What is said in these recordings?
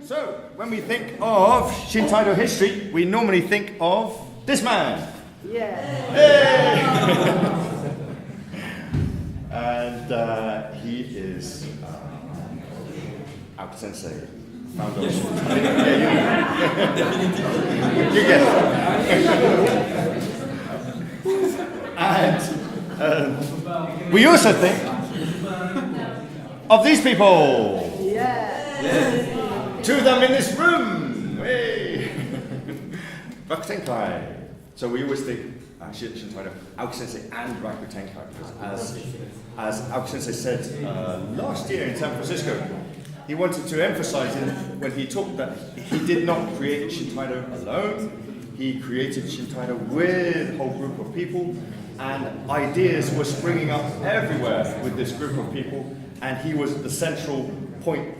So, when we think of Shintaido history, we normally think of this man. Yeah. Hey! And he is Aoki Sensei, founder of Shintaido. You get it. And we also think of these people. Yeah. Two of them in this room. Hey. Rakutenkai. So we always think Shintaido, Aoki Sensei, and Rakutenkai, because as Aoki Sensei said last year in San Francisco, he wanted to emphasize when he talked that he did not create Shintaido alone. He created Shintaido with a whole group of people, and ideas were springing up everywhere with this group of people, and he was the central point,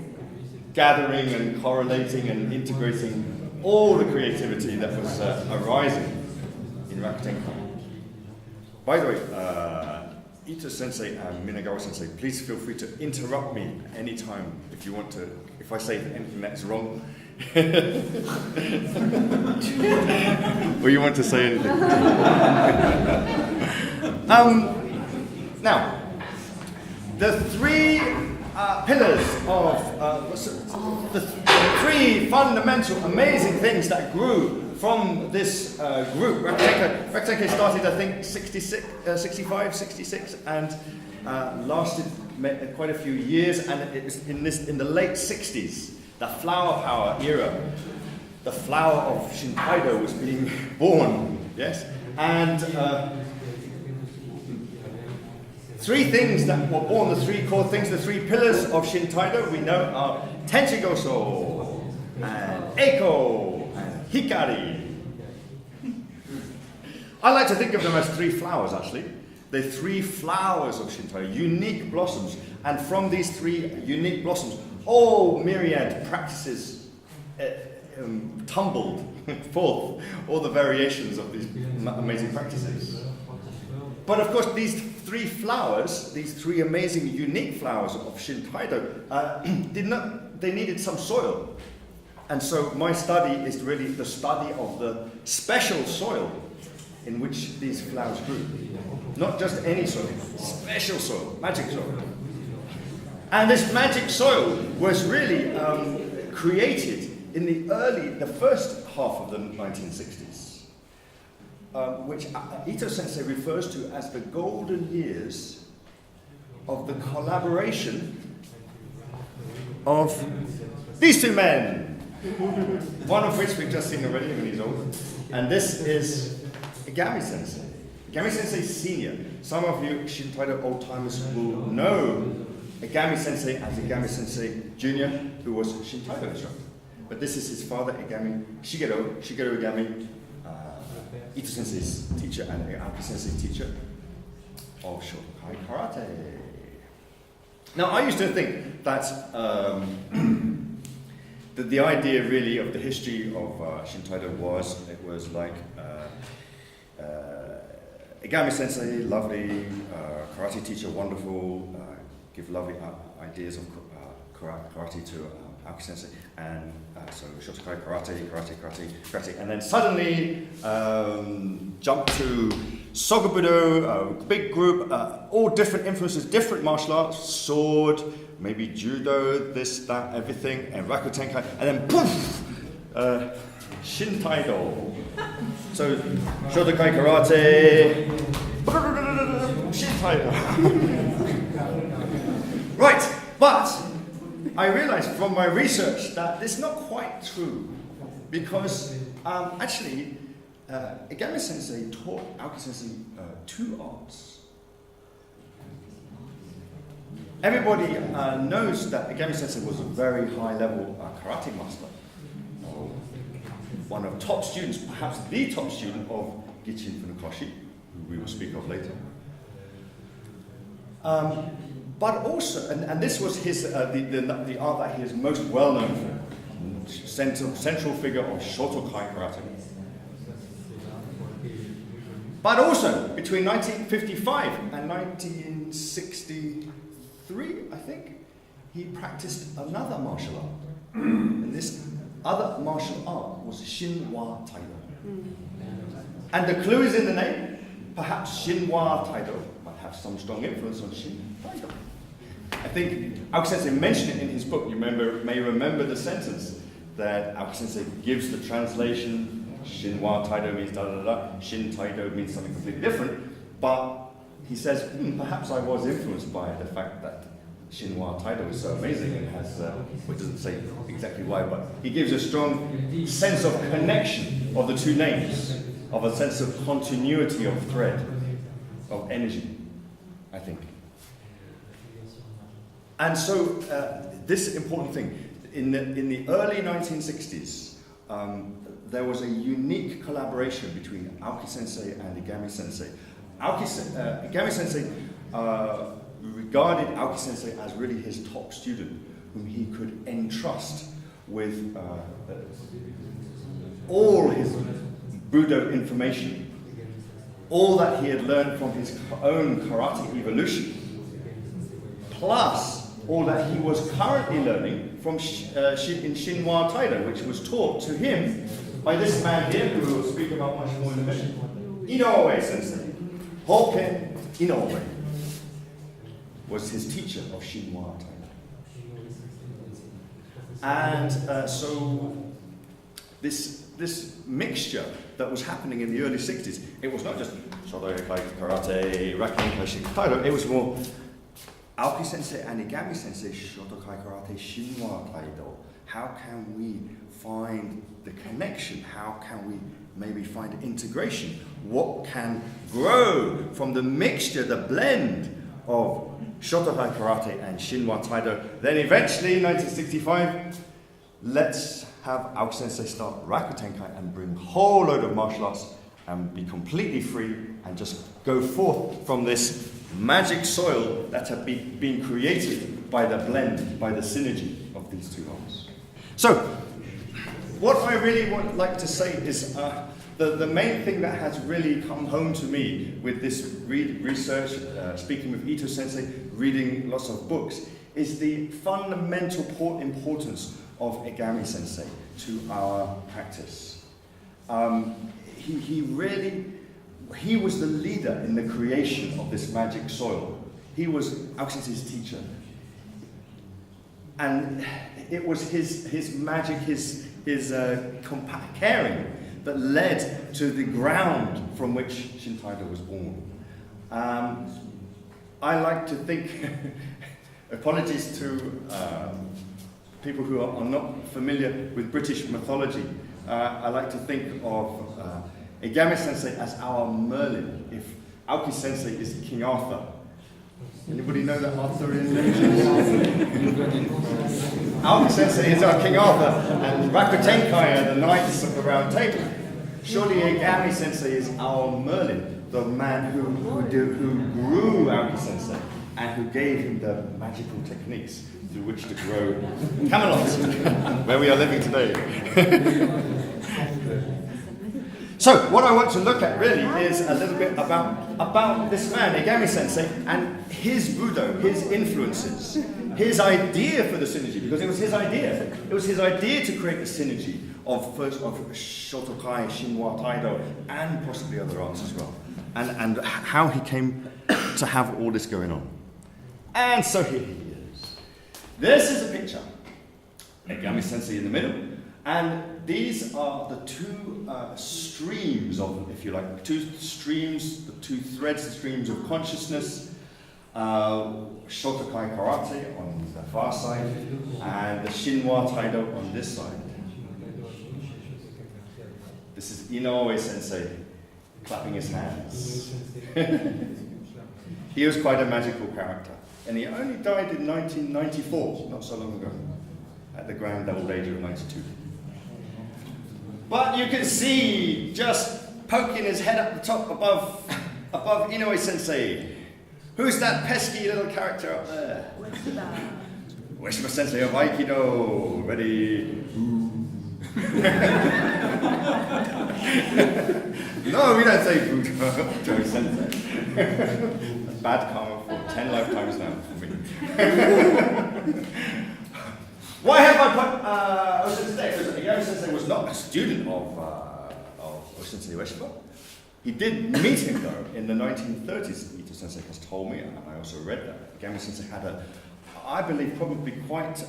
gathering and correlating and integrating all the creativity that was arising in Rakutenkai. By the way, Ito Sensei and Minagawa Sensei, please feel free to interrupt me anytime if you want to, if I say anything that's wrong. Or you want to say anything. Now, the three pillars of the three fundamental, amazing things that grew from this group. Rakutenkai started, I think, 65, 66, and lasted quite a few years. And it was in the late 60s, the flower power era. The flower of Shintaido was being born. Yes, and three things that were born, the three core things, the three pillars of Shintaido we know are Tenchigoso, and Eiko, and Hikari. I like to think of them as three flowers, actually. They're three flowers of Shintaido, unique blossoms. And from these three unique blossoms, all myriad practices tumbled forth, all the variations of these amazing practices. But of course, these three flowers, these three amazing, unique flowers of Shintaido, they needed some soil. And so my study is really the study of the special soil in which these flowers grew. Not just any soil, special soil, magic soil. And this magic soil was really created in the first half of the 1960s. Which Ito Sensei refers to as the golden years of the collaboration of these two men. One of which we've just seen already when he's old. And this is Igami Sensei. Igami Sensei Senior. Some of you Shintaido old-timers will know Igami Sensei as Igami Sensei Junior, who was a Shintaido instructor. But this is his father, Shigeru Igami, Ito Sensei's teacher and Aoki Sensei's teacher of Shotokai Karate. Now, I used to think that the idea really of the history of Shintaido was like Igami Sensei, lovely, karate teacher, wonderful, give lovely ideas of karate to Aoki Sensei, and so Shotokai karate, and then suddenly jump to Sogobudo, big group, all different influences, different martial arts, sword, maybe judo, this, that, everything, and Rakutenkai, and then poof, Shintaido. So Shotokai karate, Shintaido. Right, but I realized from my research that it's not quite true, because actually Igami Sensei taught Aoki Sensei two arts. Everybody knows that Igami Sensei was a very high-level karate master, one of top students, perhaps the top student of Gichin Funakoshi, who we will speak of later. But also, and this was his the art that he is most well known for, central figure of Shotokai karate. But also, between 1955 and 1963, I think, he practiced another martial art, And this other martial art was shintaido. And the clue is in the name. Perhaps shintaido might have some strong influence on shintaido. I think Aoki Sensei mentioned it in his book. You may remember the sentence that Aoki Sensei gives the translation. Shintaido means da da da. Shintaido means something completely different. But he says, perhaps I was influenced by the fact that Shintaido is so amazing and has, which doesn't say exactly why, but he gives a strong sense of connection of the two names, of a sense of continuity of thread, of energy, I think. And so this important thing, in the early 1960s, there was a unique collaboration between Aoki Sensei and Igami Sensei. Igami Sensei regarded Aoki Sensei as really his top student, whom he could entrust with all his Budo information, all that he had learned from his own karate evolution, plus all that he was currently learning from in Shintaido, which was taught to him by this man here, who we'll speak about much more in a minute, Inoue Sensei. Hoken Inoue was his teacher of Shintaido. And so this mixture that was happening in the early 60s, it was not just Shotokai Karate, Rakutenkai Shintaido, it was more Aoki Sensei and Igami Sensei, Shotokai Karate, Shintaido. How can we find the connection? How can we maybe find integration? What can grow from the mixture, the blend of Shotokai Karate and Shintaido? Then eventually, in 1965, let's have Aoki Sensei start Rakutenkai and bring a whole load of martial arts and be completely free and just go forth from this magic soil that had been created by the blend, by the synergy of these two arts. So, what I really would like to say is the main thing that has really come home to me with this research, speaking with Ito Sensei, reading lots of books, is the fundamental importance of Igami Sensei to our practice. He was the leader in the creation of this magic soil. He was Aoki Sensei's teacher. And it was his magic, his caring that led to the ground from which Shintaido was born. I like to think, apologies to people who are not familiar with British mythology, I like to think of Igami Sensei as our Merlin, if Aoki Sensei is King Arthur. Anybody know that Arthurian legend? Aoki Sensei is our King Arthur, and Rakutenkai are the Knights of the Round Table. Surely Igami Sensei is our Merlin, the man who grew Aoki Sensei and who gave him the magical techniques through which to grow Camelot, where we are living today. So, what I want to look at really is a little bit about this man, Igami Sensei, and his Budo, his influences, his idea for the synergy, because it was his idea. It was his idea to create a synergy of Shotokai, Shintaido, and possibly other arts as well, and how he came to have all this going on. And so here he is. This is a picture. Igami Sensei in the middle. And these are the two streams of, if you like, two streams, the two threads, the streams of consciousness. Shotokai Karate on the far side, and the Shintaido on this side. This is Inoue Sensei clapping his hands. He was quite a magical character, and he only died in 1994, not so long ago, at the grand old age of 92. But you can see, just poking his head up the top above Inoue Sensei. Who's that pesky little character up there? Ueshima Sensei of Aikido. Ready? No, we don't say boo to Joe Sensei. That's bad karma for 10 lifetimes now for me. Why have I put Osensei there? Because Igami Sensei was not a student of Osensei Ueshiba. He did meet him though in the 1930s, Ito Sensei has told me, and I also read that. Igami Sensei had I believe, probably quite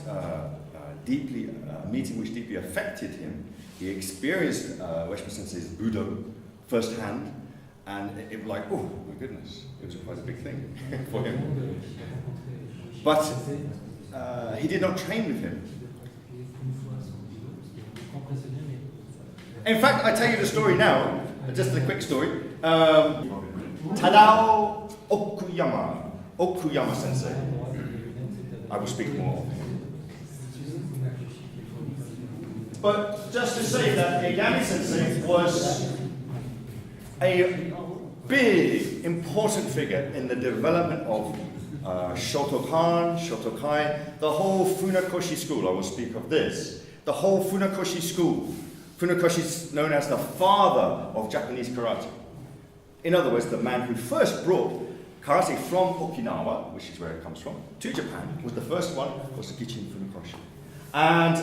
deeply, a meeting which deeply affected him. He experienced Ueshiba Sensei's Budo firsthand, and it was like, oh my goodness, it was quite a big thing for him. But he did not train with him. In fact, I tell you the story now, just a quick story. Tadao Okuyama Sensei. I will speak more of him. But just to say that Igami Sensei was a big, important figure in the development of Shotokan, Shotokai, the whole Funakoshi school. I will speak of this. The whole Funakoshi school. Funakoshi is known as the father of Japanese karate. In other words, the man who first brought karate from Okinawa, which is where it comes from, to Japan, was the first one, was Gichin Funakoshi. And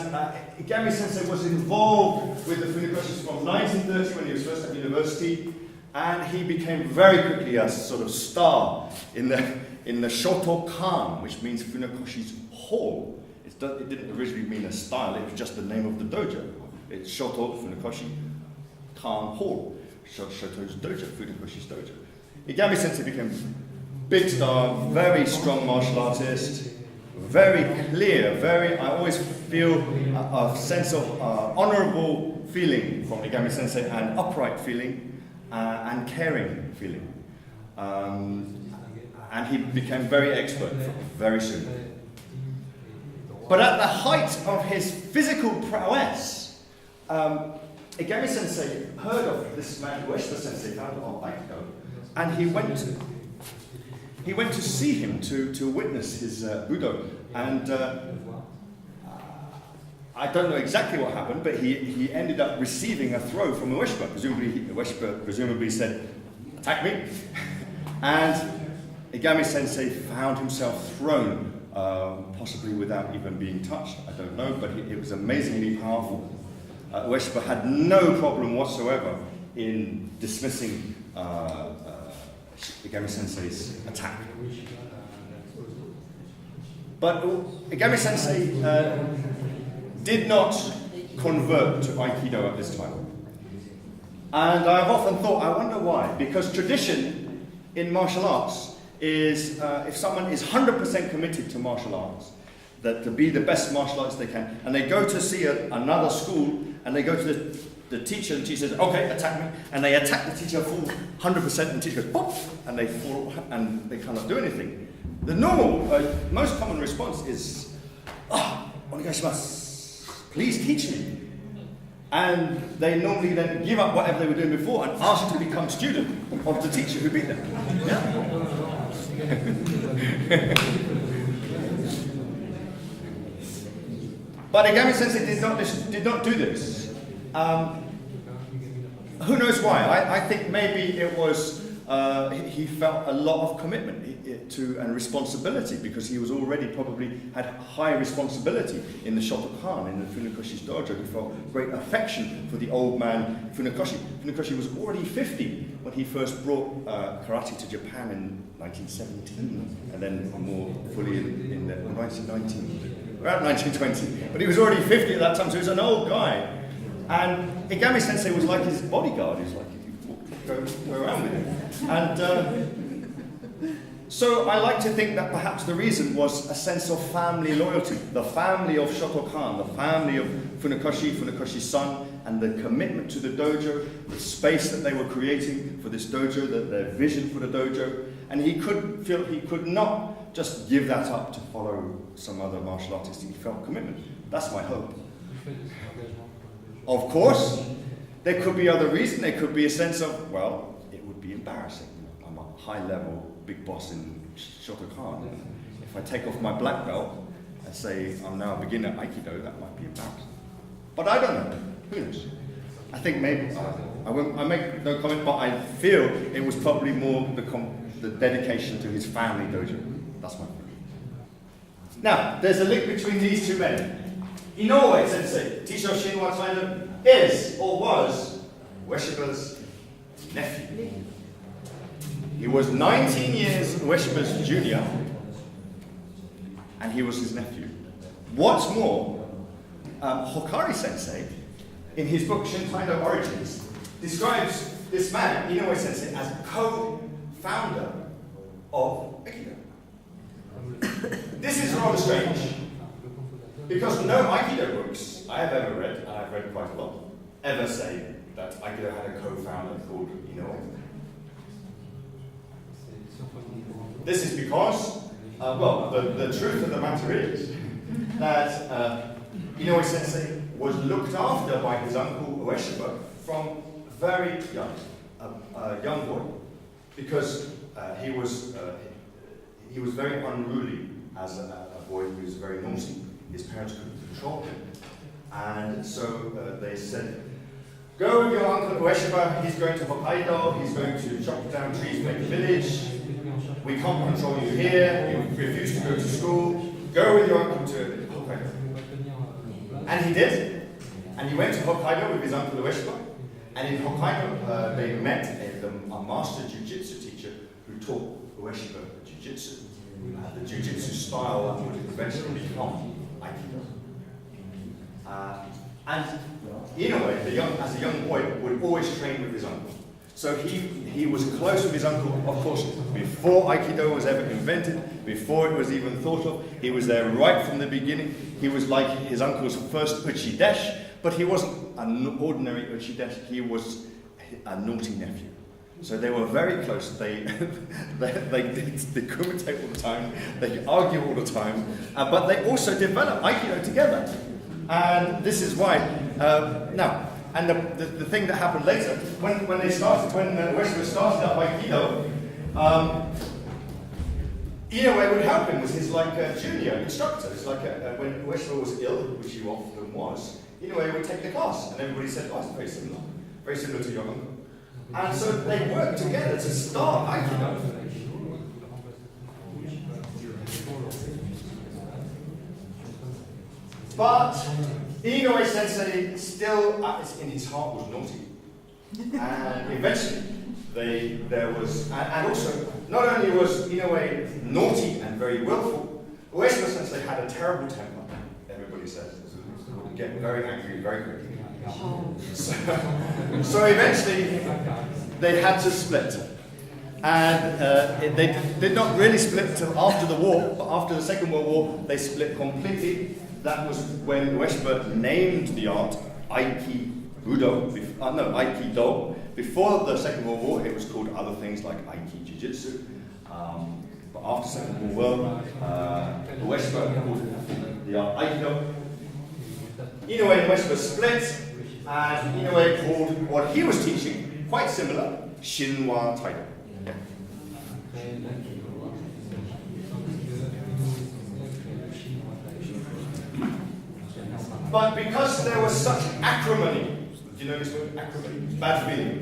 Igami Sensei was involved with the Funakoshis from 1930 when he was first at university, and he became very quickly a sort of star in the Shotokan, which means Funakoshi's hall. It didn't originally mean a style, it was just the name of the dojo. It's Shoto, Funakoshi, Kan Hall. Shoto's dojo, Funakoshi's dojo. Igami Sensei became big star, very strong martial artist, very clear, I always feel a sense of honorable feeling from Igami Sensei, and upright feeling, and caring feeling. And he became very expert very soon. But at the height of his physical prowess, Igami Sensei heard of this man, Ueshiba Sensei, founder of Aikido, and he went to see him to witness his Budo. And I don't know exactly what happened, but he ended up receiving a throw from Ueshiba. Ueshiba presumably said, "Attack me." And Igami Sensei found himself thrown, possibly without even being touched. I don't know, but it was amazingly powerful. Ueshiba had no problem whatsoever in dismissing Igami Sensei's attack. But Igami Sensei did not convert to Aikido at this time. And I've often thought, I wonder why. Because tradition in martial arts is, if someone is 100% committed to martial arts, that to be the best martial artist they can, and they go to see another school, and they go to the teacher, and the teacher says, "Okay, attack me," and they attack the teacher full 100%, and the teacher goes, "Pop!" and they fall, and they cannot do anything. The normal, most common response is, "Onegaishimasu, please teach me." And they normally then give up whatever they were doing before and ask to become student of the teacher who beat them. Yeah? But Igami Sensei did not do this. Who knows why? I think maybe it was he felt a lot of commitment to and responsibility, because he was already probably had high responsibility in the Shotokan, in the Funakoshi's dojo. He felt great affection for the old man Funakoshi. Funakoshi was already 50 when he first brought karate to Japan in 1917, and then more fully in 1919, around 1920. But he was already 50 at that time, so he was an old guy. And Igami Sensei was like his bodyguard. He was like, go around with him. And so I like to think that perhaps the reason was a sense of family loyalty. The family of Shotokan, the family of Funakoshi, Funakoshi's son, and the commitment to the dojo, the space that they were creating for this dojo, their vision for the dojo. And he could not just give that up to follow some other martial artist. He felt commitment. That's my hope. Of course, there could be other reasons. There could be a sense of, well, it would be embarrassing. I'm a high-level big boss in Shotokan. If I take off my black belt and say I'm now a beginner at Aikido, that might be embarrassing. But I don't know. Who knows? I think maybe, I make no comment, but I feel it was probably more the dedication to his family dojo. That's my opinion. Now, there's a link between these two men. Inoue Sensei, Tisho Shinwa Taido, is or was Ueshiba's nephew. He was 19 years Ueshiba's junior, and he was his nephew. What's more, Hokari Sensei, in his book Shintaido Origins, describes this man, Inoue Sensei, as co-founder of Aikido. This is rather strange, because no Aikido books I have ever read, and I've read quite a lot, ever say that Aikido had a co-founder called Inoue. This is because, the truth of the matter is that Inoue Sensei was looked after by his uncle Ueshiba from very young, a young boy, because he was very unruly as a boy. He was very naughty. His parents couldn't control him, and so they said, "Go with your uncle Ueshiba. He's going to Hokkaido. He's going to chop down trees, make a village. We can't control you here. You refuse to go to school. Go with your uncle to Hokkaido." And he did. And he went to Hokkaido with his uncle Ueshiba. And in Hokkaido, they met a master jiu-jitsu teacher who taught Ueshiba jiu-jitsu. The jiu-jitsu style that would eventually become Aikido. And Inoue, as a young boy, would always train with his uncle. So he was close with his uncle, of course, before Aikido was ever invented, before it was even thought of. He was there right from the beginning. He was like his uncle's first uchideshi, but he wasn't an ordinary uchideshi. He was a naughty nephew. So they were very close. They kumite all the time. They argue all the time. But they also developed Aikido together. And this is why now. And the thing that happened later, when Ueshiba started up Aikido, Inoue would help him, was his junior instructor. It's like when Ueshiba was ill, which he often was, Inoue would take the class, and everybody said, "Oh, it's very similar to your uncle." And so they worked together to start Aikido. But Inoue Sensei still, in his heart, was naughty. And eventually, there was, and also, not only was Inoue naughty and very willful, Ueshiba Sensei had a terrible temper, everybody says. He would get very angry very quickly. So eventually, they had to split. And they did not really split until after the war, but after the Second World War, they split completely. That was when Ueshiba named the art Aikido. Before the Second World War, it was called other things like Aiki Jiu-Jitsu. But after the Second World War, Ueshiba called the art Aikido. Inoue and Ueshiba split, and Inoue called what he was teaching, quite similar, Shinwa Taido. But because there was such acrimony, do you know this word? Acrimony? Bad feeling.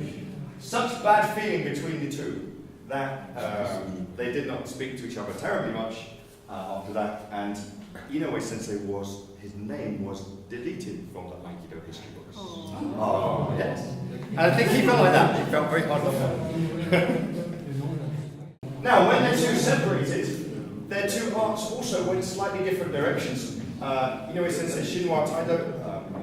Such bad feeling between the two that they did not speak to each other terribly much after that. And Inoue Sensei his name was deleted from the Aikido history books. Oh, yes. And I think he felt like that. He felt very hard on that. Now, when the two separated, their two arts also went slightly different directions. Inoue Sensei Shinwa Taido,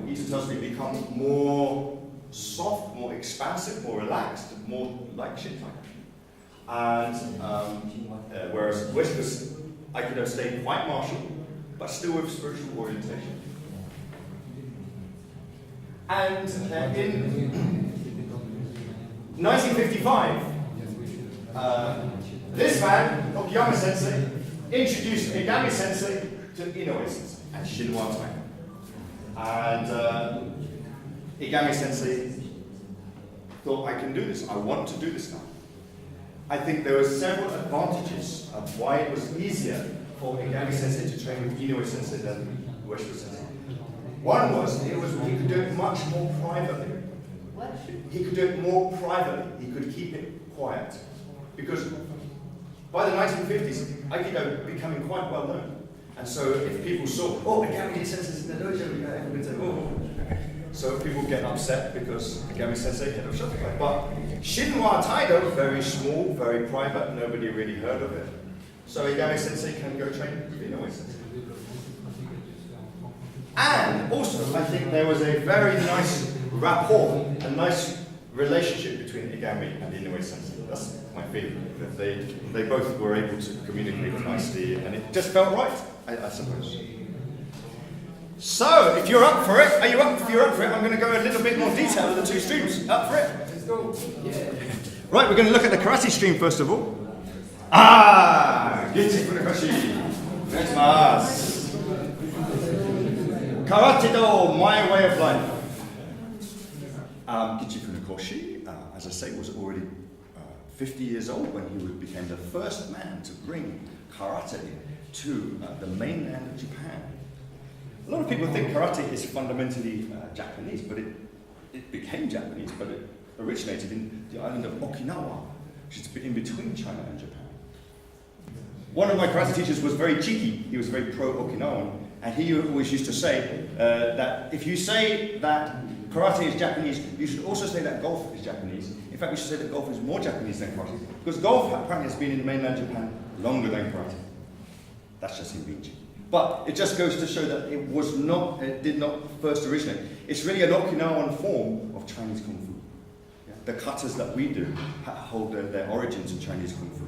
Ito tells me, become more soft, more expansive, more relaxed, more like Shintaido. And whereas Ueshiba's Aikido stayed quite martial, but still with spiritual orientation. And in 1955, this man, Okuyama Sensei, introduced Igami Sensei to Inoue Sensei and Shinwa Taido. And Igami Sensei thought, I can do this, I want to do this now. I think there were several advantages of why it was easier for Igami Sensei to train with Inoue Sensei than Ueshiba Sensei. One was, he could do it much more privately. What? He could do it more privately. He could keep it quiet. Because by the 1950s, Aikido becoming quite well known. And so if people saw, oh, Agami Sensei's in the dojo, everyone would say, oh. So people get upset because Agami Sensei head of Shopify. But Shinwa Taido, very small, very private, nobody really heard of it. So Agami Sensei can go train Inoue Sensei. And also, I think there was a very nice rapport, a nice relationship between Igami and Inoue Sensei. That's my feeling, that they both were able to communicate nicely, and it just felt right, I suppose. So, if you're up for it, are you up? If you're up for it, I'm going to go a little bit more detail in the two streams. Up for it? Let's go. Yeah. Right, we're going to look at the karate stream first of all. Gichi Funakoshi. Next. Karate Do, my way of life. Gichi Funakoshi, as I say, was already 50 years old when he became the first man to bring karate to the mainland of Japan. A lot of people think karate is fundamentally Japanese, but it became Japanese, but it originated in the island of Okinawa, which is in between China and Japan. One of my karate teachers was very cheeky. He was very pro-Okinawan, and he always used to say that if you say that karate is Japanese, you should also say that golf is Japanese. In fact, you should say that golf is more Japanese than karate, because golf apparently has been in mainland Japan longer than karate. That's just him being cheeky. But it just goes to show that it did not first originate. It's really an Okinawan form of Chinese Kung Fu. Yeah. The katas that we do hold their origins in Chinese Kung Fu.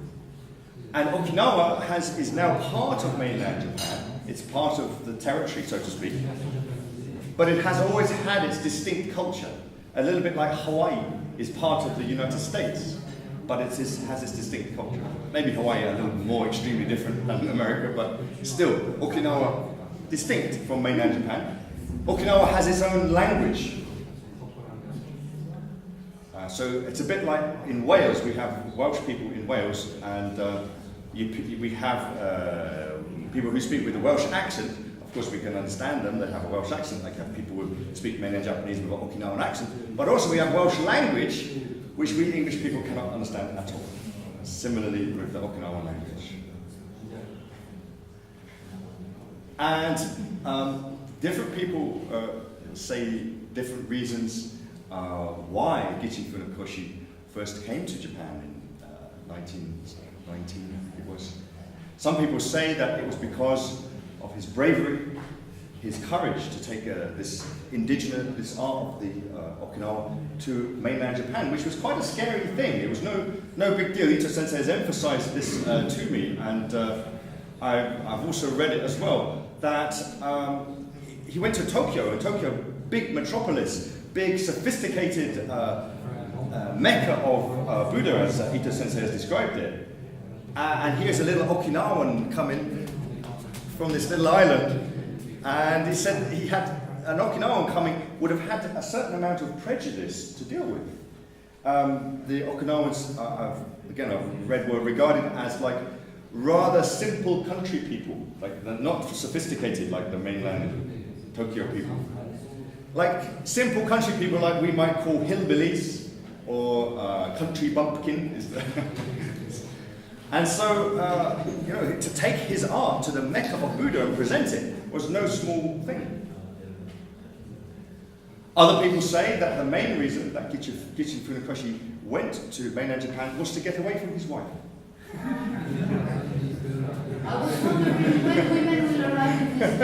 And Okinawa is now part of mainland Japan. It's part of the territory, so to speak. But it has always had its distinct culture. A little bit like Hawaii is part of the United States, but it has its distinct culture. Maybe Hawaii a little more extremely different than America, but still, Okinawa distinct from mainland Japan. Okinawa has its own language. So it's a bit like in Wales, we have Welsh people in Wales, and we have people who speak with a Welsh accent. Of course, we can understand them, they have a Welsh accent, like have people who speak mainland Japanese with an Okinawan accent. But also we have Welsh language, which we English people cannot understand at all. Similarly with the Okinawan language. And different people say different reasons why Gichi Funakoshi first came to Japan in 1919, it was. Some people say that it was because of his bravery, his courage to take this art of the Okinawa to mainland Japan, which was quite a scary thing. It was no big deal. Ito Sensei has emphasized this to me, and I've also read it as well, that he went to Tokyo, big metropolis, big sophisticated mecca of Buddha, as Ito Sensei has described it. And here's a little Okinawan coming from this little island, and he said he had an Okinawan coming would have had a certain amount of prejudice to deal with. The Okinawans, I've read, were regarded as like rather simple country people, like they're not sophisticated like the mainland Tokyo people. Like simple country people, like we might call hillbillies or country bumpkin. And so, to take his art to the Mecca of Buddha and present it was no small thing. Other people say that the main reason that Gichi Funakoshi went to mainland Japan was to get away from his wife. I was wondering when women will arrive in this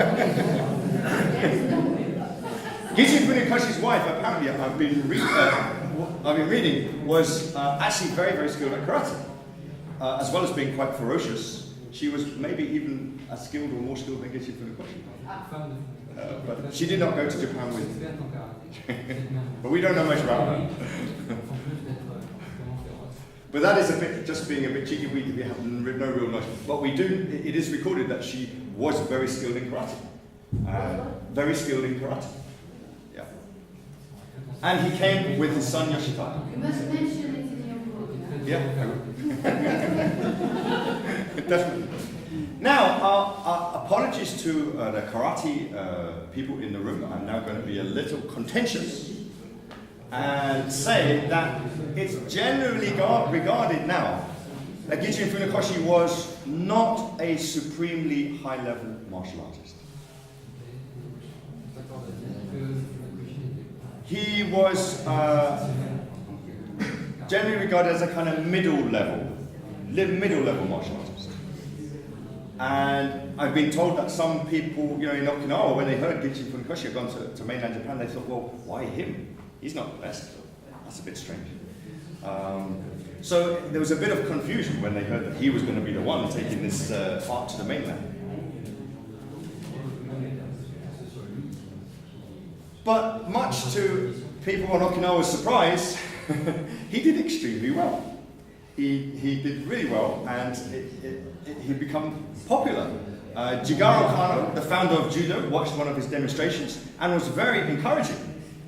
Gichi Funakoshi's wife, apparently, I've been reading, was actually very, very skilled at karate. As well as being quite ferocious, she was maybe even as skilled or more skilled than Gichi Funakoshi. But she did not go to Japan with him. But we don't know much about her. But that is just being a bit cheeky. We have no real knowledge. But we do, it is recorded that she was very skilled in karate. Very skilled in karate. Yeah. And he came with his son Yoshitaka. You must mention it in your book. Yeah, I will. Definitely. Now, apologies to the karate people in the room. I'm now going to be a little contentious and say that it's generally regarded now Gichin Funakoshi was not a supremely high-level martial artist. He was generally regarded as a kind of middle-level martial artist. And I've been told that some people, in Okinawa, when they heard Gichin Funakoshi had gone to mainland Japan, they thought, well, why him? He's not the best. That's a bit strange. So there was a bit of confusion when they heard that he was going to be the one taking this art to the mainland. But much to people on Okinawa's surprise, he did extremely well. He did really well, and he'd become popular. Jigaro Kano, the founder of judo, watched one of his demonstrations and was very encouraging.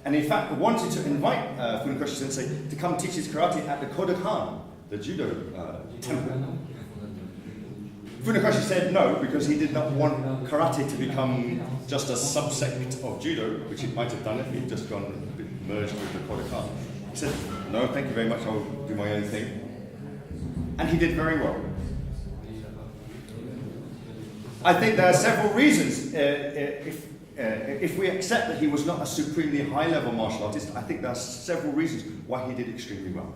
And in fact, wanted to invite Funakoshi Sensei to come teach his karate at the Kodokan, the judo temple. Funakoshi said no, because he did not want karate to become just a subsect of judo, which it might have done if he'd just gone and merged with the Kodokan. He said, no, thank you very much, I'll do my own thing. And he did very well. I think there are several reasons. If we accept that he was not a supremely high-level martial artist, I think there are several reasons why he did extremely well.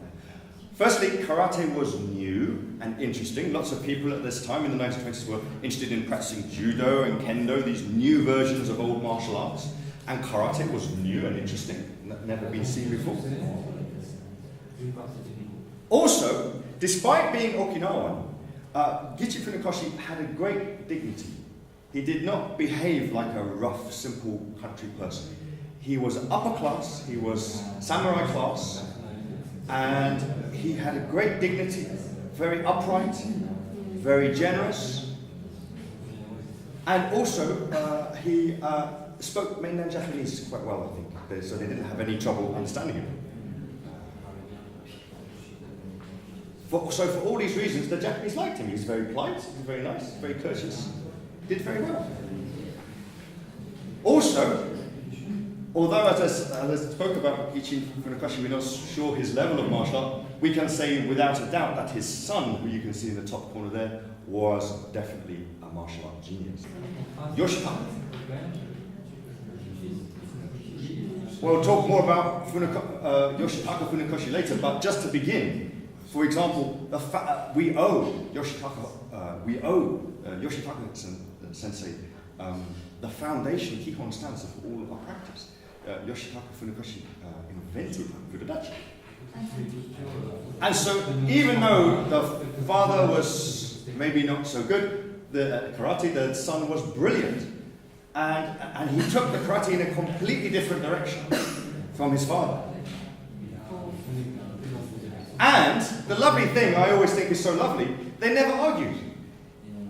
Firstly, karate was new and interesting. Lots of people at this time in the 1920s were interested in practicing judo and kendo, these new versions of old martial arts. And karate was new and interesting, never been seen before. Also, despite being Okinawan, Gichin Funakoshi had a great dignity. He did not behave like a rough, simple country person. He was upper class, he was samurai class, and he had a great dignity, very upright, very generous, and also he spoke mainland Japanese quite well, I think, so they didn't have any trouble understanding him. So for all these reasons, the Japanese liked him. He was very polite, he was very nice, very courteous, did very well. Also, although as I spoke about Gichin Funakoshi, we're not sure his level of martial art, we can say without a doubt that his son, who you can see in the top corner there, was definitely a martial art genius. Yoshitaka. We'll talk more about Yoshitaka Funakoshi later, but just to begin, for example, we owe Yoshitaka Sensei the foundation, Kihon stance of all of our practice. Yoshitaka Funakoshi invented Fudodachi. And so, even though the father was maybe not so good, the karate, the son was brilliant. And he took the karate in a completely different direction from his father. And the lovely thing I always think is so lovely, they never argued.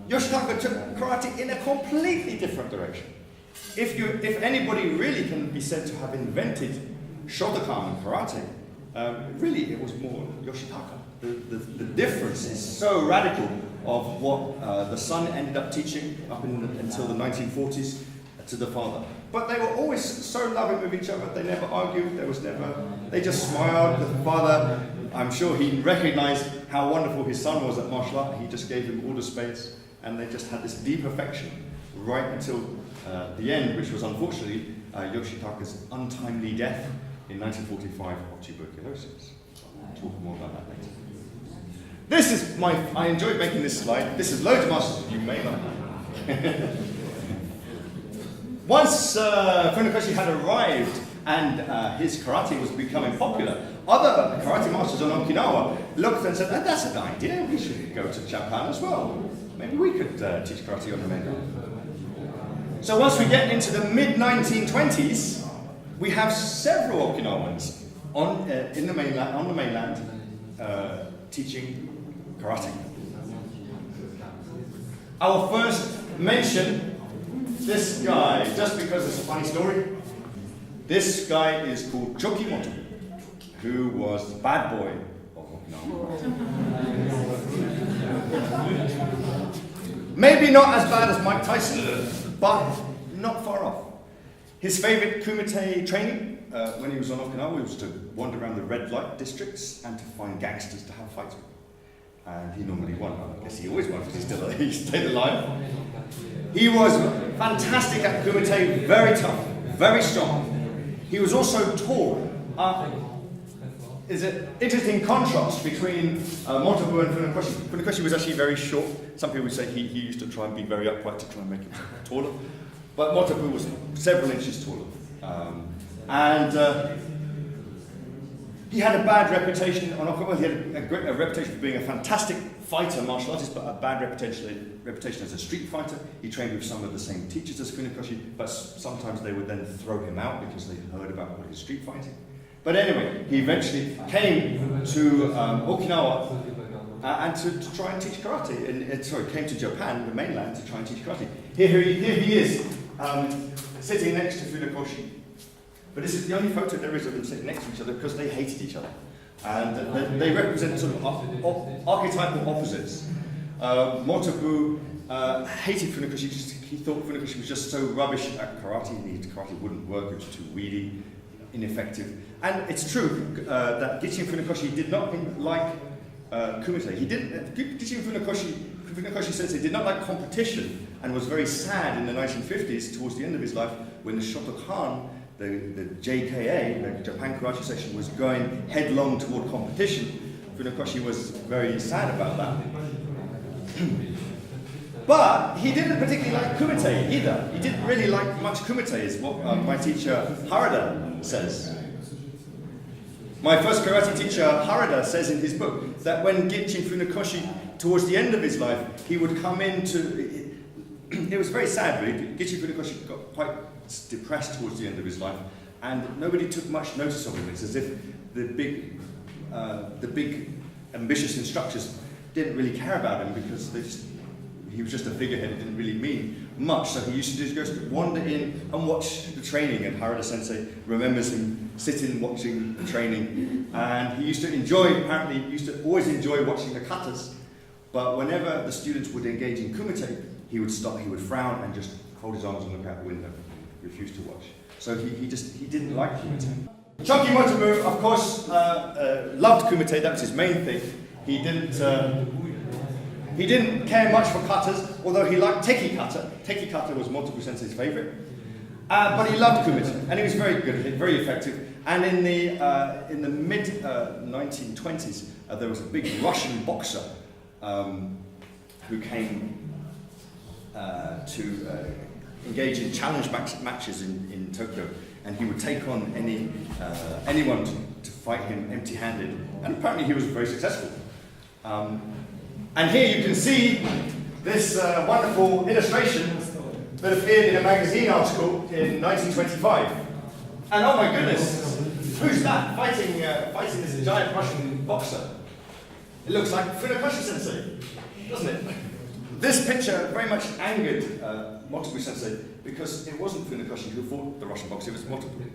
Yoshitaka took karate in a completely different direction. If anybody really can be said to have invented Shotokan and karate, really it was more Yoshitaka. The difference is so radical of what the son ended up teaching up until the 1940s to the father. But they were always so loving with each other, they never argued, they just smiled. The father, I'm sure he recognized how wonderful his son was at martial art. He just gave him all the space, and they just had this deep affection right until the end, which was unfortunately Yoshitaka's untimely death in 1945 of tuberculosis. I'll talk more about that later. I enjoyed making this slide. This is loads of masters you may not know. Once Funakoshi had arrived and his karate was becoming popular, other karate masters on Okinawa looked and said, that's an idea, we should go to Japan as well. Maybe we could teach karate on the mainland. So once we get into the mid-1920s, we have several Okinawans on the mainland teaching karate. Our first mention, this guy, just because it's a funny story, this guy is called Chokimoto, who was the bad boy of Okinawa. Maybe not as bad as Mike Tyson, but not far off. His favorite kumite training when he was on Okinawa was to wander around the red light districts and to find gangsters to have fights with. and he normally won. I guess he always won because he stayed alive. He was fantastic at kumite, very tough, very strong. He was also tall. Is an interesting contrast between Motobu and Funakoshi. Funakoshi was actually very short. Some people would say he used to try and be very upright to try and make himself taller. But Motobu was several inches taller. He had a bad reputation on Okinawa. He had a reputation for being a fantastic fighter, martial artist, but a bad reputation as a street fighter. He trained with some of the same teachers as Funakoshi, but sometimes they would then throw him out because they heard about his street fighting. But anyway, he eventually came to Okinawa and to try and teach karate. Came to Japan, the mainland, to try and teach karate. Here he is, sitting next to Funakoshi. But this is the only photo there is of them sitting next to each other because they hated each other. And they represent sort of archetypal opposites. Motobu hated Funakoshi because he thought Funakoshi was just so rubbish at karate. Karate wouldn't work, it was too weedy, ineffective. And it's true that Gichin Funakoshi did not like kumite. Gichin Funakoshi Sensei did not like competition and was very sad in the 1950s, towards the end of his life, when the Shotokan, the JKA, the Japan Karate Section, was going headlong toward competition. Funakoshi was very sad about that. But he didn't particularly like kumite either. He didn't really like much kumite, is what my teacher Harada says. My first karate teacher Harada says in his book that when Gichin Funakoshi, towards the end of his life, he would come into... It was very sad, really. Gichin Funakoshi got quite depressed towards the end of his life, and nobody took much notice of him. It's as if the big ambitious instructors didn't really care about him because he was just a figurehead. It didn't really mean much. So he used to just go wander in and watch the training, and Harada Sensei remembers him sitting watching the training, and he used to enjoy, apparently, always enjoy watching the katas, but whenever the students would engage in kumite, he would frown and just hold his arms and look out the window, refuse to watch. So he didn't like kumite. Choki Motobu, of course, loved kumite. That was his main thing. He didn't care much for katas, although he liked teki kata. Teki kata was Motobu Sensei's favorite. But he loved kumite, and he was very good at it, very effective. And in the mid 1920s, there was a big Russian boxer who came to engage in challenge matches in Tokyo, and he would take on anyone to fight him empty-handed, and apparently he was very successful. And here you can see this wonderful illustration that appeared in a magazine article in 1925. And oh my goodness, who's that fighting this giant Russian boxer? It looks like Funakoshi Sensei, doesn't it? This picture very much angered Motobu Sensei because it wasn't Funakoshi who fought the Russian boxer, it was Motobu.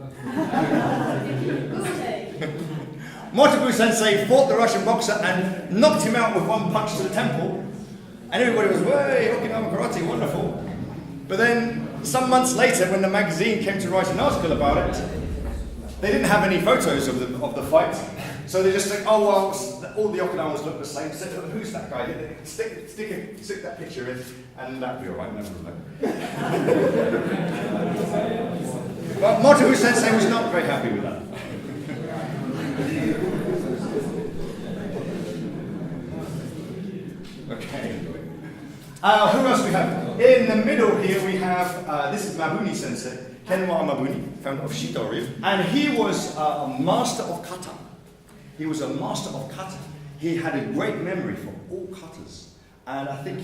Motobu Sensei fought the Russian boxer and knocked him out with one punch to the temple, and everybody was, "Way, Okinawa karate, wonderful." But then, some months later, when the magazine came to write an article about it, they didn't have any photos of the fight. So they just think, "Oh well, all the Okinawans look the same. So who's that guy? Stick that picture in, and that'll be all right." But Motobu Sensei was not very happy with that. Okay. Who else we have? In the middle here we have, this is Mabuni Sensei, Kenwa Mabuni, founder of Shintaido, and he was a master of kata. He was a master of kata. He had a great memory for all katas, and I think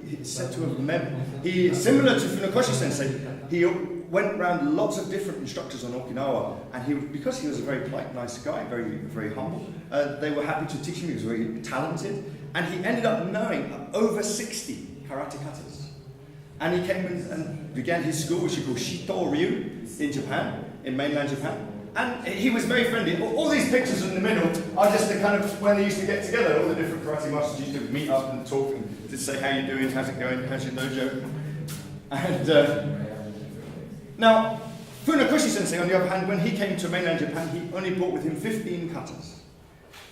he's said to have similar to Funakoshi Sensei, he went around lots of different instructors on Okinawa, and because he was a very polite, nice guy, very, very humble, they were happy to teach him. He was very talented, and he ended up knowing over 60 karate katas. And he came and began his school, which he called Shintaido in Japan, in mainland Japan. And he was very friendly. All these pictures in the middle are just the kind of when they used to get together. All the different karate masters used to meet up and talk and just say, "How you doing? How's it going? How's your dojo?" And now, Funakoshi Sensei, on the other hand, when he came to mainland Japan, he only brought with him 15 katas.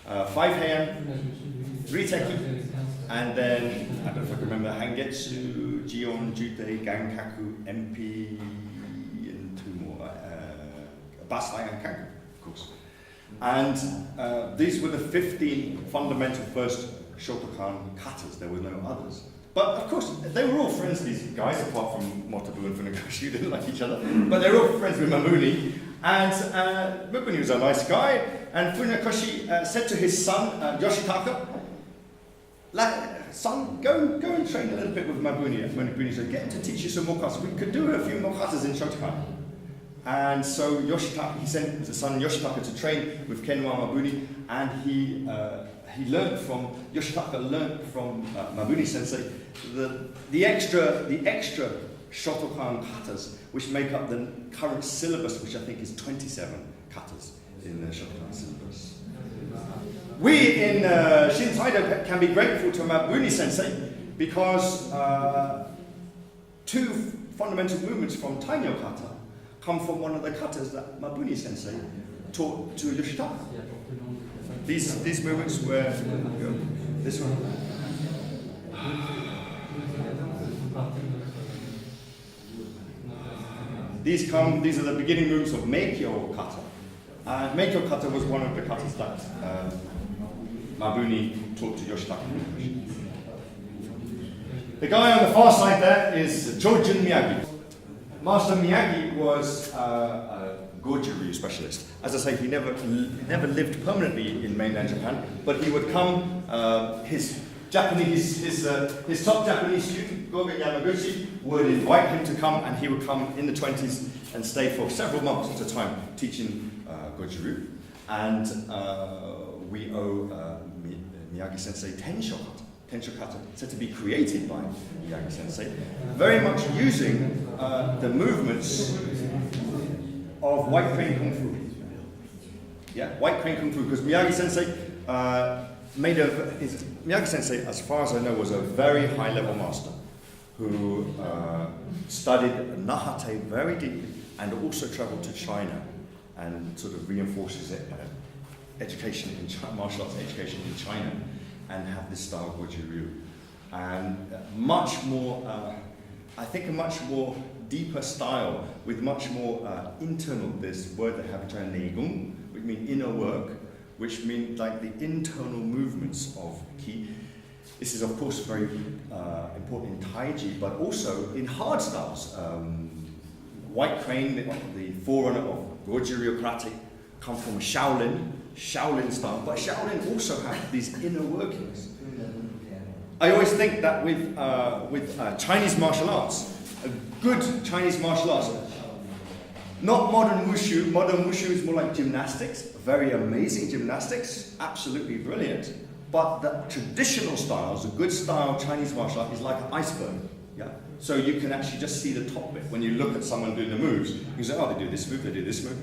5 heian, Riteki, and then, I don't know if I can remember, Hangetsu, Jion, Jute, Gankaku, MP, and two more, Basai and Kanku, of course. And these were the 15 fundamental first Shotokan katas. There were no others. But of course, they were all friends, these guys, apart from Motobu and Funakoshi, who didn't like each other. But they were all friends with Mamuni. And Mamuni was a nice guy. And Funakoshi said to his son, Yoshitaka, son, go and train a little bit with Mamuni. Mamuni said, get him to teach you some more katas. We could do a few more katas in Shotokan. And so Yoshitaka, he sent his son Yoshitaka to train with Kenwa Mabuni, and Yoshitaka learned from Mabuni Sensei the extra Shotokan katas, which make up the current syllabus, which I think is 27 katas in the Shotokan syllabus. We in Shintaido can be grateful to Mabuni Sensei because two fundamental movements from Tainyo kata come from one of the katas that Mabuni Sensei taught to Yoshitaka. These movements were this one. These are the beginning movements of Meikyo kata. Meikyo kata was one of the katas that Mabuni taught to Yoshitaka. The guy on the far side there is Chojun Miyagi. Master Miyagi was a Goju-ryu specialist. As I say, he never lived permanently in mainland Japan, but he would come. His top Japanese student, Gogen Yamaguchi, would invite him to come, and he would come in the 20s and stay for several months at a time teaching Goju-ryu. And we owe Miyagi-sensei Tensho kata, said to be created by Miyagi-sensei, very much using the movements of White Crane Kung Fu. Yeah, White Crane Kung Fu, because Miyagi-sensei Miyagi-sensei, as far as I know, was a very high-level master who studied Nahate very deeply and also traveled to China and sort of reinforces education in China, martial arts education in China, and have this style of Goju-ryu. And much more, I think a much more deeper style with much more internal, this word they have in China, neigung, which means inner work, which means like the internal movements of ki. This is of course very important in Taiji, but also in hard styles. White Crane, the forerunner of Goju-ryu karate, come from Shaolin style, but Shaolin also have these inner workings. I always think that with Chinese martial arts, a good Chinese martial arts, not modern wushu. Modern wushu is more like gymnastics, very amazing gymnastics, absolutely brilliant. But the traditional styles, a good style Chinese martial art is like an iceberg. Yeah. So you can actually just see the top bit when you look at someone doing the moves. You say, oh, they do this move, they do this move.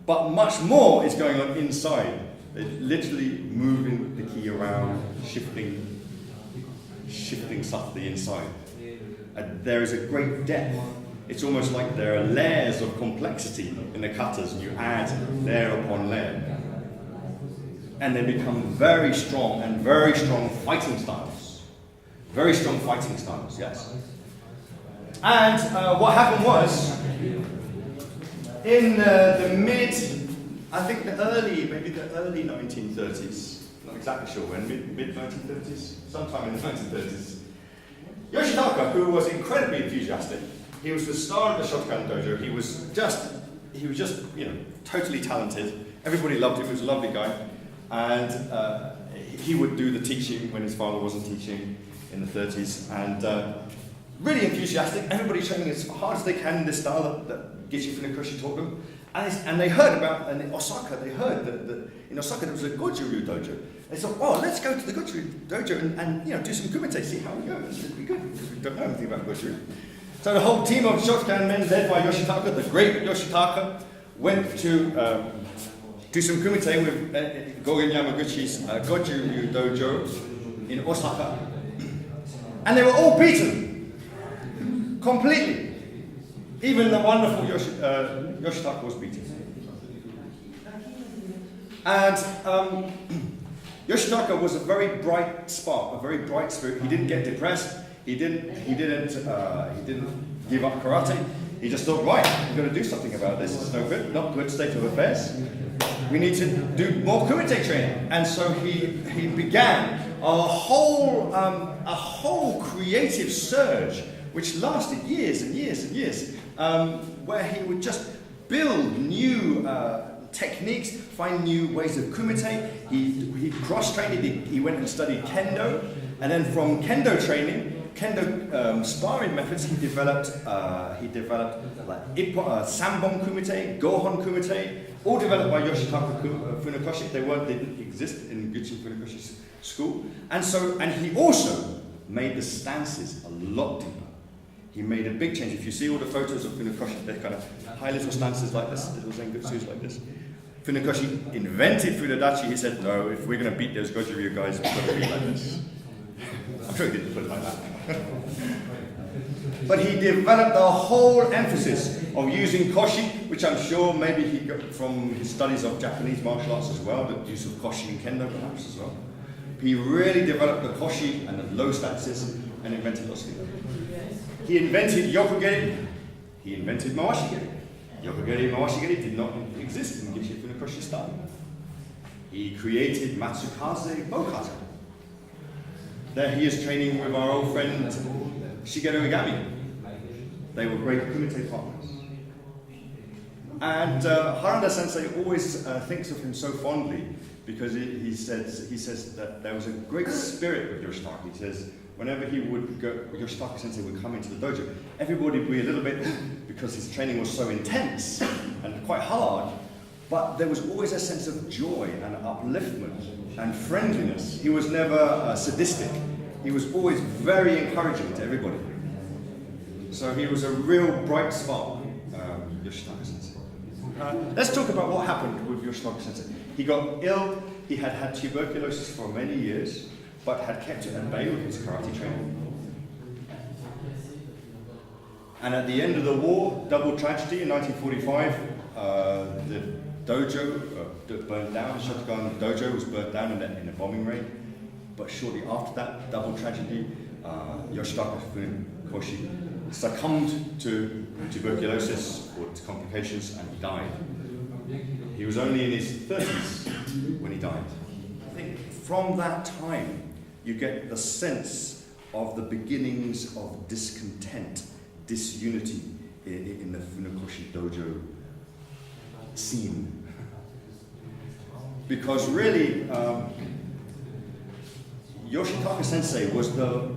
But much more is going on inside. They're literally moving the ki around, shifting subtly inside. And there is a great depth. It's almost like there are layers of complexity in the katas, and you add layer upon layer. And they become very strong fighting styles. Very strong fighting styles, yes. And what happened was, in the early 1930s, not exactly sure when, mid 1930s, sometime in the 1930s, Yoshitaka, who was incredibly enthusiastic, he was the star of the Shotokan dojo. He was just, totally talented. Everybody loved him. He was a lovely guy, and he would do the teaching when his father wasn't teaching in the 30s, and really enthusiastic. Everybody training as hard as they can in this style that Gishi Funakoshi taught them. And they heard about, and in Osaka, they heard that in Osaka there was a Goju-ryu dojo. They thought, oh, let's go to the Goju-ryu dojo and do some kumite, see how we go. This would be good, because we don't know anything about Goju-ryu. So the whole team of Shotokan men, led by Yoshitaka, the great Yoshitaka, went to do some kumite with Gogen Yamaguchi's Goju-ryu dojo in Osaka. And they were all beaten, completely. Even the wonderful Yoshitaka was beaten. And Yoshitaka was a very bright spark, a very bright spirit. He didn't get depressed. He didn't give up karate. He just thought, right, we've got to do something about this. It's no good, not good state of affairs. We need to do more kumite training. And so he began a whole creative surge, which lasted years and years and years, where he would just build new techniques, find new ways of kumite. He cross-trained. He went and studied kendo, and then from kendo training, kendo sparring methods, he developed like Sanbon kumite, Gohon kumite, all developed by Yoshitaka Funakoshi. They didn't exist in Gichin Funakoshi's school, and he also made the stances a lot deeper. He made a big change. If you see all the photos of Funakoshi, they're kind of high little stances like this, little Zengutsus like this. Funakoshi invented Funadachi. He said, no, if we're going to beat those Goju-ryu guys, we've got to be like this. I'm sure he didn't put it like that. But he developed the whole emphasis of using koshi, which I'm sure maybe he got from his studies of Japanese martial arts as well, the use of koshi in kendo perhaps as well. He really developed the koshi and the low stances and invented lots of things. He invented yokogeri, he invented mawashigeri. Yokogeri and mawashigeri did not exist in Gichin Funakoshi style. He created Matsukaze Bokaze. There he is training with our old friend Shigeru Igami. They were great kumite partners. And Harada Sensei always thinks of him so fondly because he says that there was a great spirit with Yoshitaka. He says whenever he would go, Yoshitaka Sensei would come into the dojo, everybody would be a little bit, because his training was so intense and quite hard, but there was always a sense of joy and upliftment and friendliness. He was never sadistic. He was always very encouraging to everybody. So he was a real bright spark, Yoshitaka Sensei. Let's talk about what happened with Yoshitaka Sensei. He got ill. He had had tuberculosis for many years, but had kept it at bay with his karate training. And at the end of the war, double tragedy in 1945, the dojo burned down. The Shotokan dojo was burnt down in a bombing raid. But shortly after that double tragedy, Yoshitaka Funakoshi succumbed to tuberculosis or to complications, and he died. He was only in his 30s when he died. I think from that time, you get the sense of the beginnings of discontent, disunity in the Funakoshi dojo scene. Because really, Yoshitaka Sensei was the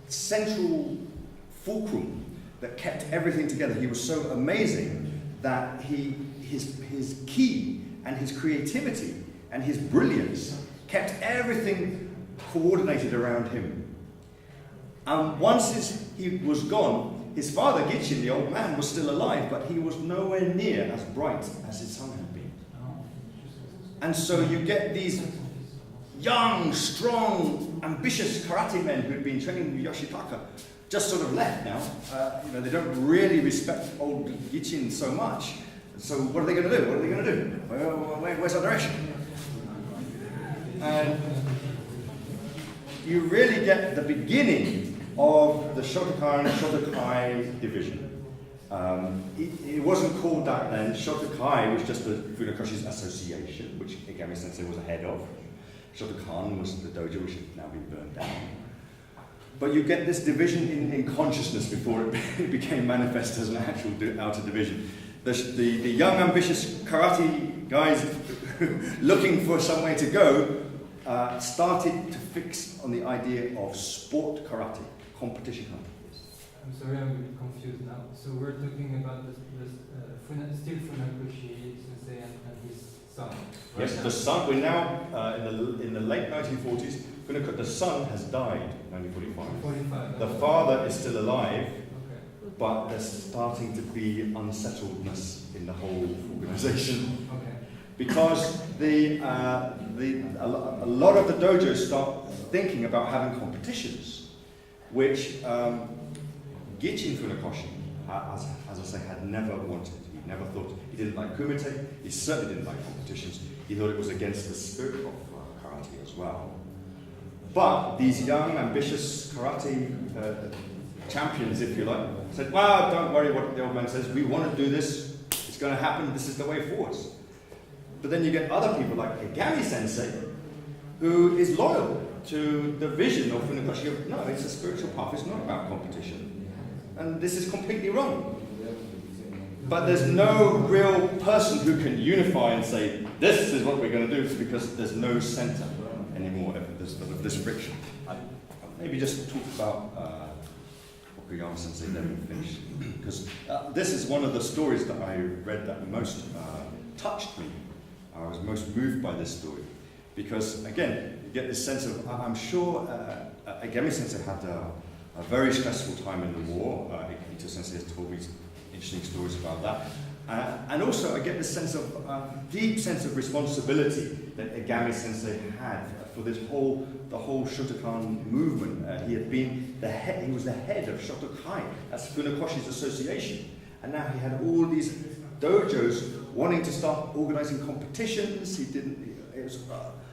central fulcrum that kept everything together. He was so amazing that his key and his creativity and his brilliance kept everything coordinated around him. And once he was gone, his father, Gichin, the old man, was still alive, but he was nowhere near as bright as his son had been. And so you get these young, strong, ambitious karate men who'd been training with Yoshitaka just sort of left now. They don't really respect old Gichin so much. So what are they going to do? What are they going to do? Where's our direction? And you really get the beginning of the Shotokai division. It wasn't called that then. Shotokai was just the Funakoshi's association, which Igami Sensei was the head of. Shotokan was the dojo, which had now been burned down. But you get this division in consciousness before it became manifest as an actual outer division. The young, ambitious karate guys looking for some way to go started to fix on the idea of sport karate, competition karate. I'm sorry, I'm a bit confused now. So we're talking about still Funakoshi Sensei and his son. Right? Yes, the son. We're now in the late 1940s. The son has died in 1945. The father is still alive, okay, but there's starting to be unsettledness in the whole organization. Okay. Because a lot of the dojos start thinking about having competitions, which Gichin Funakoshi, as I say, had never wanted. He never thought. He didn't like kumite. He certainly didn't like competitions. He thought it was against the spirit of karate. karate as well. But these young, ambitious karate champions, if you like, said, well, don't worry what the old man says, we want to do this, it's going to happen, this is the way forwards. But then you get other people like Igami Sensei, who is loyal to the vision of Funakoshi. No, it's a spiritual path, it's not about competition. And this is completely wrong. But there's no real person who can unify and say, this is what we're going to do, because there's no center anymore of this friction. I'll maybe just talk about Okuyama Sensei, then we'll finish. Because this is one of the stories that I read that most touched me. I was most moved by this story. Because, again, you get this sense of, I'm sure Igami Sensei had a very stressful time in the war. Ito Sensei has told me interesting stories about that. And also, I get this sense of, deep sense of responsibility that Igami Sensei had for the whole Shotokan movement. He had been he was the head of Shotokai, that's Funakoshi's association. And now he had all these dojos wanting to start organizing competitions.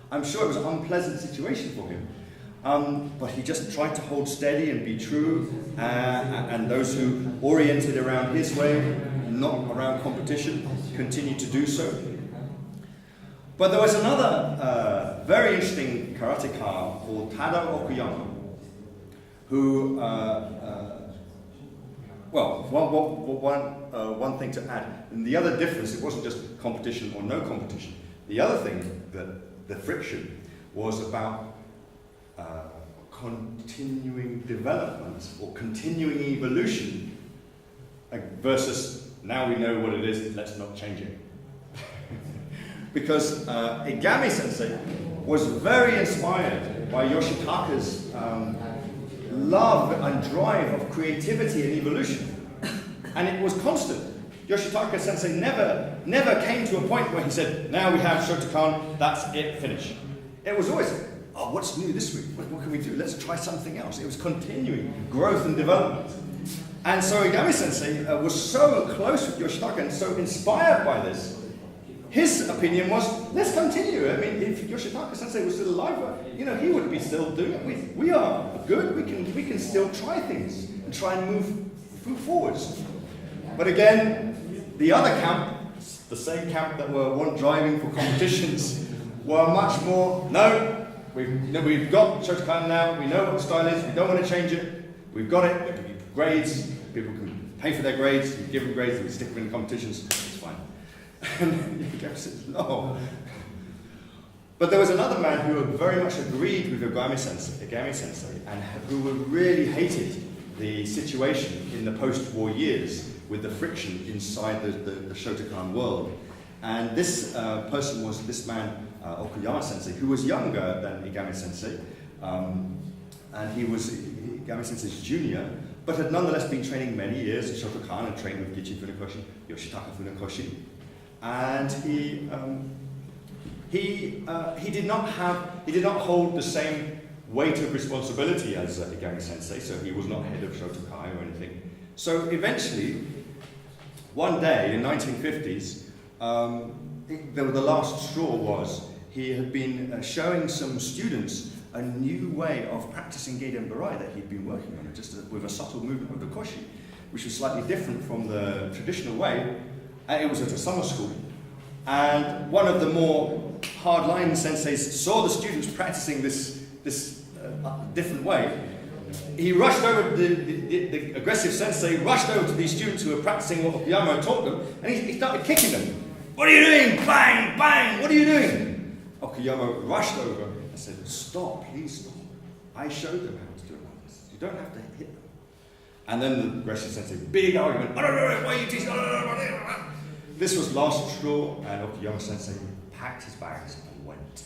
I'm sure it was an unpleasant situation for him. But he just tried to hold steady and be true, and those who oriented around his way, not around competition, continued to do so. But there was another very interesting karateka called Tada Okuyama, who, one thing to add, and the other difference, it wasn't just competition or no competition. The other thing, that the friction, was about continuing development or continuing evolution versus now we know what it is, let's not change it. Because Igami Sensei was very inspired by Yoshitaka's love and drive of creativity and evolution. And it was constant. Yoshitaka Sensei never came to a point where he said, now we have Shotokan, that's it, finish. It was always, oh, what's new this week? What can we do? Let's try something else. It was continuing growth and development. And so Igami Sensei was so close with Yoshitaka and so inspired by this. His opinion was, let's continue. I mean, if Yoshitaka Sensei was still alive, he would be still doing it. We are good. We can still try things and try and move forwards. But again, the other camp, the same camp that were driving for competitions, were much more, no, we've got Shotokan now, we know what the style is, we don't want to change it, we've got it, we can give grades, people can pay for their grades, we give them grades, we stick them in competitions, it's fine. And Igami says, no. But there was another man who very much agreed with Igami Sensei, and who really hated the situation in the post-war years with the friction inside the Shotokan world. And this person was this man, Okuyama Sensei, who was younger than Igami Sensei, and he was Igami Sensei's junior, but had nonetheless been training many years at Shotokan and trained with Gichi Funakoshi, Yoshitaka Funakoshi. And he did not hold the same weight of responsibility as Igami Sensei, so he was not head of Shotokai or anything. So eventually, one day in 1950s, the last straw was he had been showing some students a new way of practicing Geiden Barai that he'd been working on, just with a subtle movement of the koshi, which was slightly different from the traditional way. It was at a summer school. And one of the more hardline senseis saw the students practicing this different way. He rushed over, the aggressive sensei rushed over to these students who were practicing what Okuyama taught them, and he started kicking them. What are you doing? Bang, bang, what are you doing? Okuyama rushed over and said, stop, please stop. I showed them how to do it like this. You don't have to hit them. And then the aggressive sensei, big argument, why are you teaching? This was last straw, and Okuyama Sensei packed his bags and went.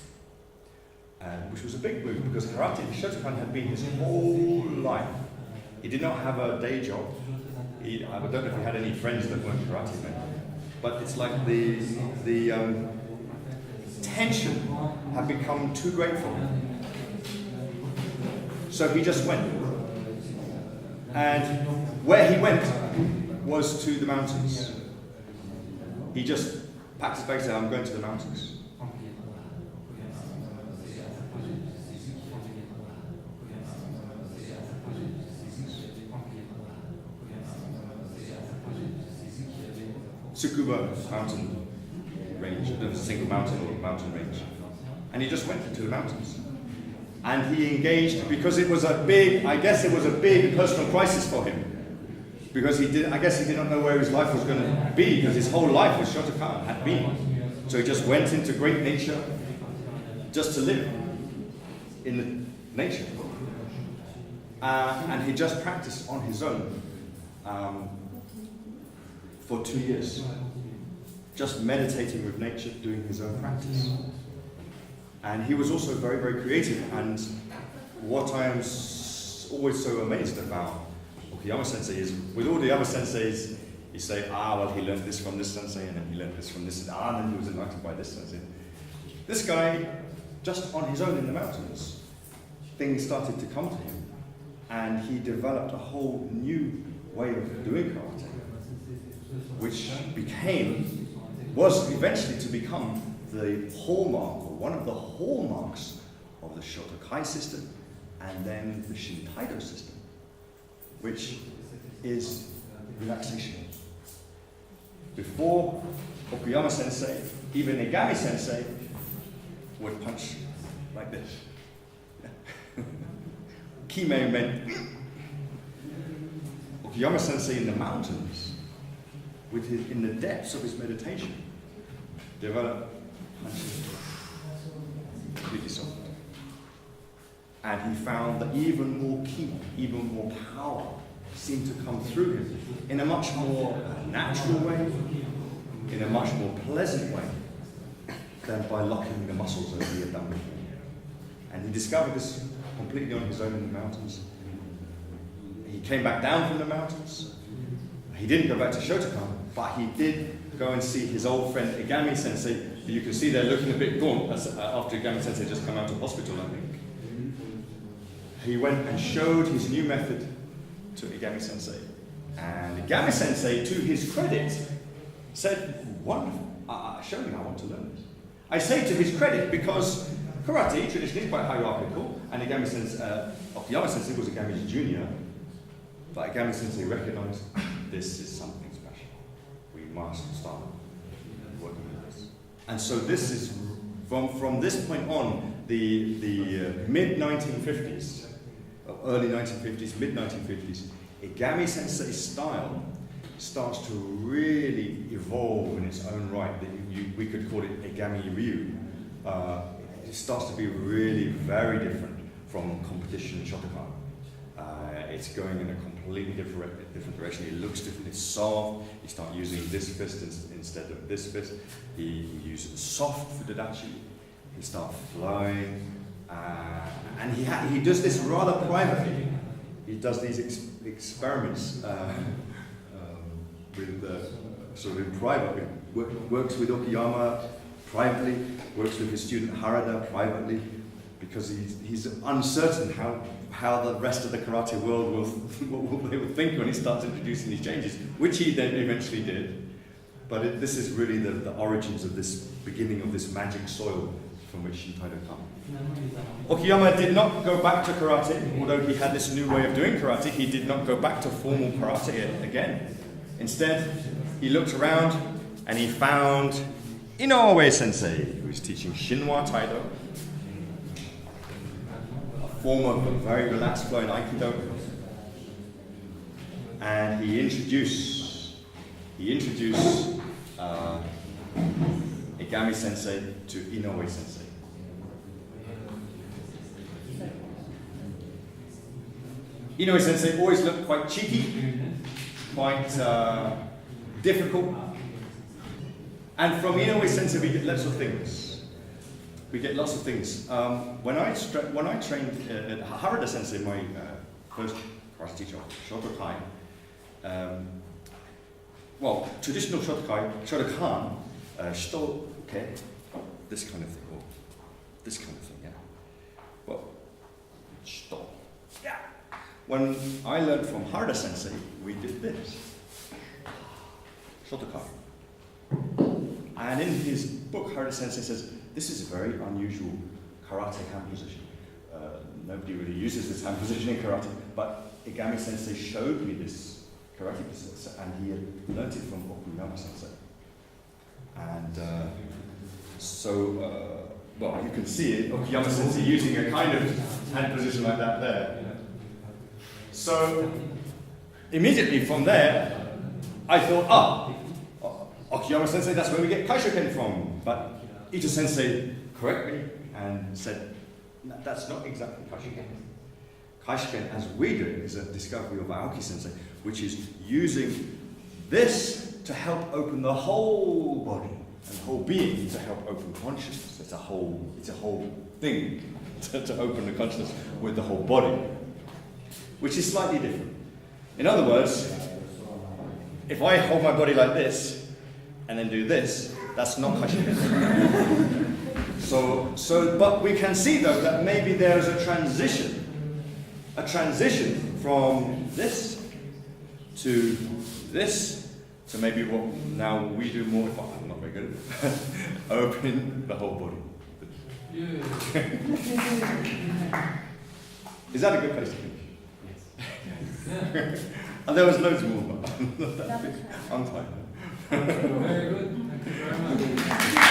Which was a big move, because karate, Shotokan had been his whole life. He did not have a day job. I don't know if he had any friends that weren't karate men. But it's like the tension had become too great for him. So he just went. And where he went was to the mountains. He just packed his bags and said, I'm going to the mountains. Tsukuba mountain range, a single mountain or mountain range. And he just went into the mountains. And he engaged, because it was a big, I guess it was a big personal crisis for him. Because I guess he didn't know where his life was going to be, because his whole life was Shotokan, had been. So he just went into great nature, just to live in the nature. And he just practiced on his own for 2 years. Just meditating with nature, doing his own practice. And he was also very, very creative. And what I am always so amazed about Okuyama Sensei is, with all the other senseis, you say, well, he learned this from this sensei, and then he learned this from this, and then he was enlightened by this sensei. This guy, just on his own in the mountains, things started to come to him, and he developed a whole new way of doing karate, which was eventually to become the hallmark, or one of the hallmarks of the Shotokai system, and then the Shintaido system, which is relaxation. Before Okuyama Sensei, even Egami Sensei would punch like this. Kime meant Okuyama Sensei in the mountains, in the depths of his meditation, developed punching completely soft. And he found that even more ki, even more power seemed to come through him in a much more natural way, in a much more pleasant way, than by locking the muscles as he had done before. And he discovered this completely on his own in the mountains. He came back down from the mountains. He didn't go back to Shotokan, but he did go and see his old friend Egami Sensei. You can see they're looking a bit gaunt after Egami Sensei just come out of hospital, I think. He went and showed his new method to Egami Sensei. And Egami Sensei, to his credit, said, wonderful, show me, I want to learn this. I say to his credit because karate traditionally is quite hierarchical, and Egami Sensei, Okuyama Sensei was Egami's junior, but Egami Sensei recognized this is something special. We must start working with this. And so this is, from this point on, the mid-1950s, early 1950s, mid-1950s, Egami Sensei's style starts to really evolve in its own right. We could call it Egami Ryu. It starts to be really very different from competition Shotokan. It's going in a completely different direction. It looks different, it's soft. You start using this fist instead of this fist. He uses soft Fudodachi. He starts flowing. And he does this rather privately. He does these experiments sort of in private. Works with Okuyama privately, works with his student Harada privately, because he's uncertain how the rest of the karate world will they will think when he starts introducing these changes, which he then eventually did. But this is really the origins of this beginning of this magic soil from which Shintaido comes. Okuyama did not go back to karate, although he had this new way of doing karate. He did not go back to formal karate again. Instead, he looked around and he found Inoue Sensei, who is teaching Shinwa Taido, a form of a very relaxed flowing Aikido. And he introduced Egami Sensei to Inoue Sensei. Inoue Sensei always looked quite cheeky, quite difficult. And from Inoue Sensei we get lots of things. When I trained Harada Sensei, my first karate teacher, Shotokai, traditional Shotokan, Shito-ke, this kind of thing, or this kind of thing, yeah. Well, Shito. Yeah. When I learned from Harada Sensei, we did this. Shotokai. And in his book, Harada Sensei says, this is a very unusual karate hand position. Nobody really uses this hand position in karate, but Egami Sensei showed me this karate position, and he had learnt it from Okuyama Sensei. And well, you can see it, Okuyama Sensei using a kind of hand position like that there. So, immediately from there, I thought, Okuyama Sensei, that's where we get Kaishoken from. But Ito Sensei corrected me and said, no, that's not exactly Kaishoken. Kaishoken, as we do it, is a discovery of Aoki Sensei, which is using this to help open the whole body and the whole being to help open consciousness. It's a whole thing to open the consciousness with the whole body, which is slightly different. In other words, if I hold my body like this and then do this, that's not Kaishoken. But we can see though that maybe there is a transition from this to this to maybe what now we do more. I'm not very good at it. Opening the whole body. Is that a good place to finish? Yeah. And there was loads more, but I'm tired. Very good. Thank you very much.